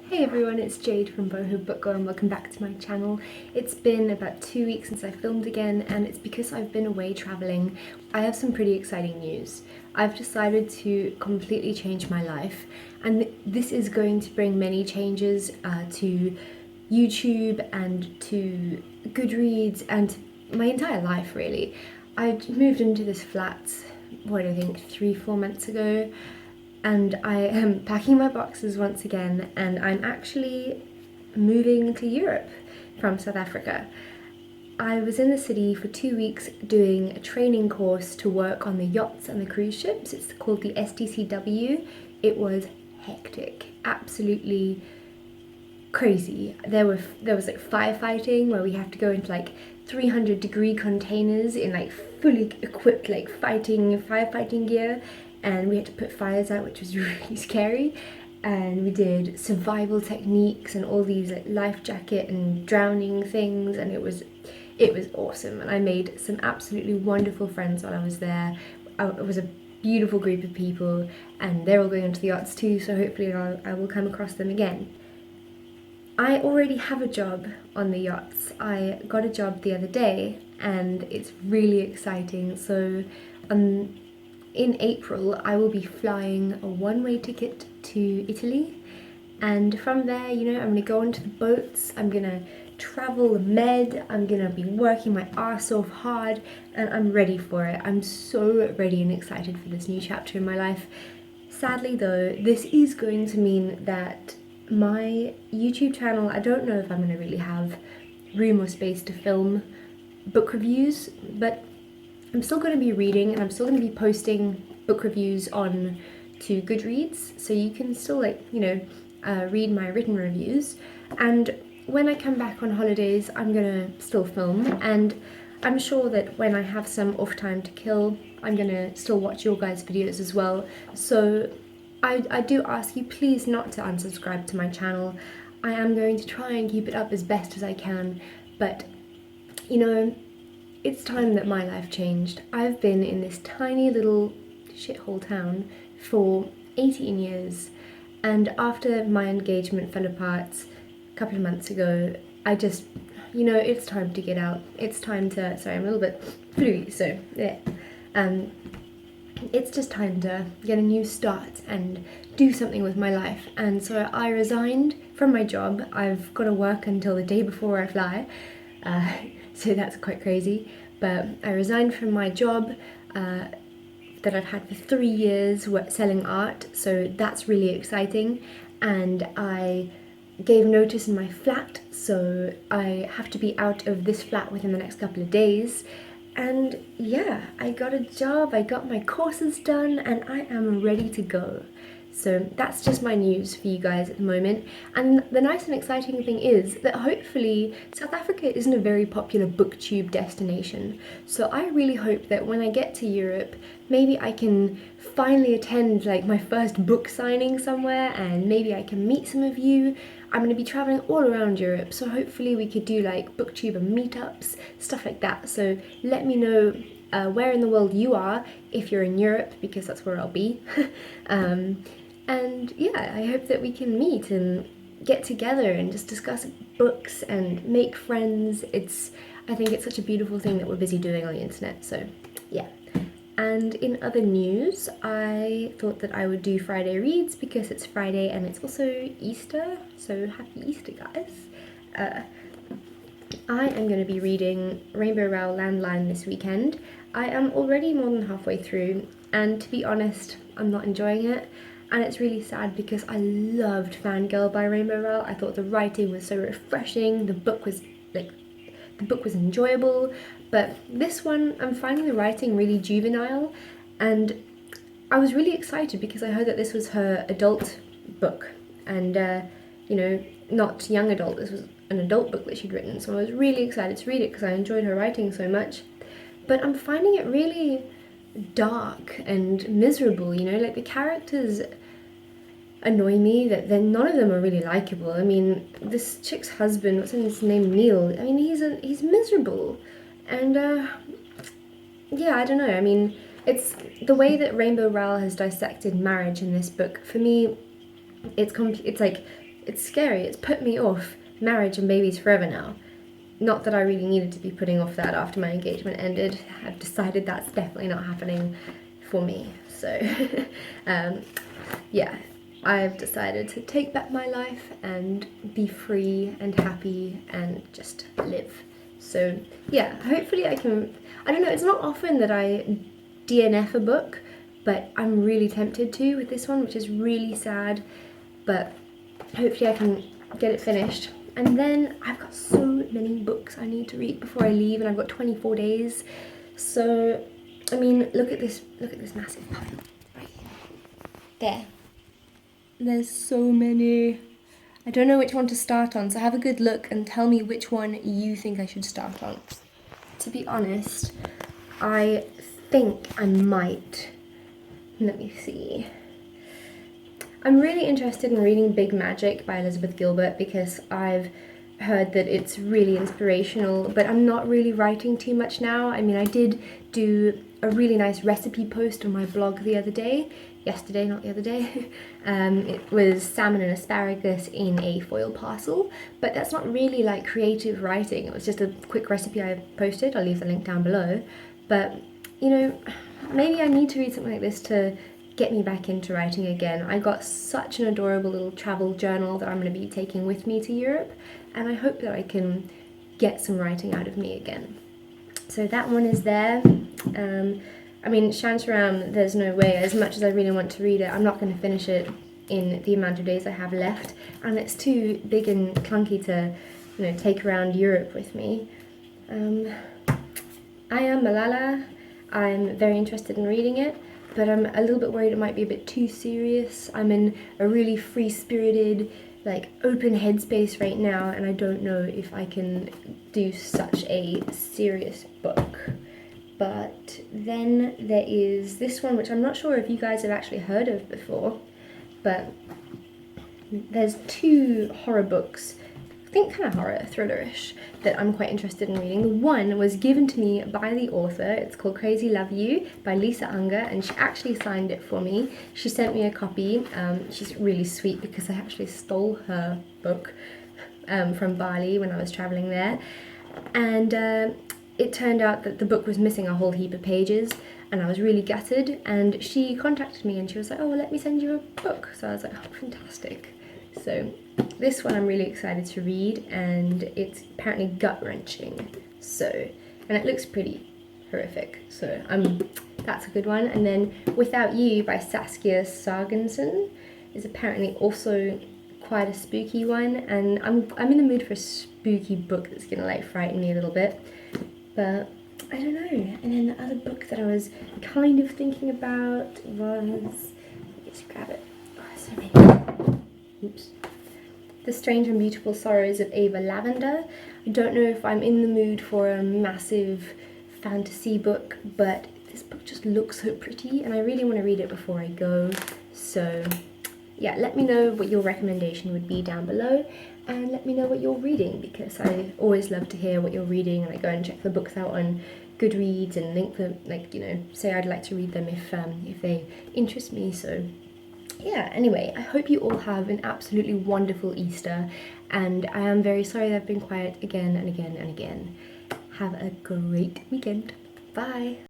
Hey everyone, it's Jade from Bookworm. Welcome back to my channel. It's been about 2 weeks since I filmed again, and it's because I've been away traveling. I have some pretty exciting news. I've decided to completely change my life, and this is going to bring many changes to YouTube and to Goodreads and to my entire life, really. I moved into this flat, 3-4 months ago, and I am packing my boxes once again, and I'm actually moving to Europe from South Africa. I was in the city for 2 weeks doing a training course to work on the yachts and the cruise ships. It's called the STCW. It was hectic, absolutely crazy. There was like firefighting where we have to go into like 300-degree containers in like fully equipped like firefighting gear, and we had to put fires out, which was really scary. And we did survival techniques and all these like life jacket and drowning things, and it was awesome. And I made some absolutely wonderful friends while I was there. It was a beautiful group of people, and they're all going onto the yachts too, so hopefully I will come across them again. I already have a job on the yachts. I got a job the other day, and it's really exciting. So in April, I will be flying a one-way ticket to Italy, and from there, I'm gonna go onto the boats, I'm gonna travel the Med, I'm gonna be working my arse off hard, and I'm ready for it. I'm so ready and excited for this new chapter in my life. Sadly though, this is going to mean that my YouTube channel, I don't know if I'm gonna really have room or space to film book reviews, but I'm still going to be reading, and I'm still going to be posting book reviews on to Goodreads, so you can still read my written reviews. And when I come back on holidays, I'm going to still film, and I'm sure that when I have some off time to kill, I'm going to still watch your guys' videos as well. So I do ask you please not to unsubscribe to my channel. I am going to try and keep it up as best as I can, but it's time that my life changed. I've been in this tiny little shithole town for 18 years, and after my engagement fell apart a couple of months ago, I just, it's time to get out. It's time to, sorry, I'm a little bit fluey, so yeah. It's just time to get a new start and do something with my life. And so I resigned from my job. I've got to work until the day before I fly. So that's quite crazy, but I resigned from my job that I've had for 3 years selling art, so that's really exciting. And I gave notice in my flat, so I have to be out of this flat within the next couple of days. And yeah, I got a job, I got my courses done, and I am ready to go. So that's just my news for you guys at the moment. And the nice and exciting thing is that hopefully South Africa isn't a very popular Booktube destination. So I really hope that when I get to Europe, maybe I can finally attend like my first book signing somewhere, and maybe I can meet some of you. I'm going to be traveling all around Europe, so hopefully we could do like Booktube and meetups, stuff like that. So let me know where in the world you are if you're in Europe, because that's where I'll be. And yeah, I hope that we can meet and get together and just discuss books and make friends. I think it's such a beautiful thing that we're busy doing on the internet, so yeah. And in other news, I thought that I would do Friday reads because it's Friday and it's also Easter, so happy Easter, guys. I am going to be reading Rainbow Rowell Landline this weekend. I am already more than halfway through, and to be honest, I'm not enjoying it. And it's really sad because I loved Fangirl by Rainbow Rowell. I thought the writing was so refreshing, the book was enjoyable, but this one, I'm finding the writing really juvenile, and I was really excited because I heard that this was her adult book, and not young adult, this was an adult book that she'd written, so I was really excited to read it because I enjoyed her writing so much. But I'm finding it really dark and miserable, like the characters annoy me, that none of them are really likable. I mean, this chick's husband, what's his name, Neil, I mean, he's miserable, and yeah, I don't know, I mean, it's the way that Rainbow Rowell has dissected marriage in this book. For me, it's like it's scary. It's put me off marriage and babies forever now. Not that I really needed to be putting off that after my engagement ended. I've decided that's definitely not happening for me. So yeah, I've decided to take back my life and be free and happy and just live. So yeah, hopefully I can, I don't know, it's not often that I DNF a book, but I'm really tempted to with this one, which is really sad, but hopefully I can get it finished. And then I've got so many books I need to read before I leave, and I've got 24 days. So, I mean, look at this massive pile right here. There. There's so many. I don't know which one to start on, so have a good look and tell me which one you think I should start on. To be honest, I think I might. Let me see. I'm really interested in reading Big Magic by Elizabeth Gilbert because I've heard that it's really inspirational, but I'm not really writing too much now. I mean, I did do a really nice recipe post on my blog the other day. Yesterday, not the other day. It was salmon and asparagus in a foil parcel, but that's not really like creative writing. It was just a quick recipe I posted. I'll leave the link down below. But, you know, maybe I need to read something like this to get me back into writing again. I got such an adorable little travel journal that I'm going to be taking with me to Europe, and I hope that I can get some writing out of me again. So that one is there. I mean, Shantaram, there's no way, as much as I really want to read it, I'm not going to finish it in the amount of days I have left, and it's too big and clunky to, you know, take around Europe with me. I Am Malala, I'm very interested in reading it, but I'm a little bit worried it might be a bit too serious. I'm in a really free-spirited, like, open headspace right now, and I don't know if I can do such a serious book. But then there is this one, which I'm not sure if you guys have actually heard of before, but there's two horror books, I think kind of horror, thrillerish, that I'm quite interested in reading. The one was given to me by the author. It's called Crazy Love You by Lisa Unger, and she actually signed it for me. She sent me a copy. She's really sweet because I actually stole her book from Bali when I was traveling there. And it turned out that the book was missing a whole heap of pages, and I was really gutted, and she contacted me and she was like, oh, well, let me send you a book. So I was like, oh, fantastic. So this one I'm really excited to read, and it's apparently gut-wrenching, so, and it looks pretty horrific, so that's a good one. And then Without You by Saskia Sargensen is apparently also quite a spooky one, and I'm in the mood for a spooky book that's gonna like frighten me a little bit, but I don't know. And then the other book that I was kind of thinking about was, let me just grab it, oh, so many. Oops. The Strange and Beautiful Sorrows of Ava Lavender. I don't know if I'm in the mood for a massive fantasy book, but this book just looks so pretty and I really want to read it before I go. So yeah, let me know what your recommendation would be down below, and let me know what you're reading, because I always love to hear what you're reading, and I go and check the books out on Goodreads and link them, like, you know, say I'd like to read them if they interest me. So yeah, anyway, I hope you all have an absolutely wonderful Easter, and I am very sorry that I've been quiet again and again and again. Have a great weekend. Bye!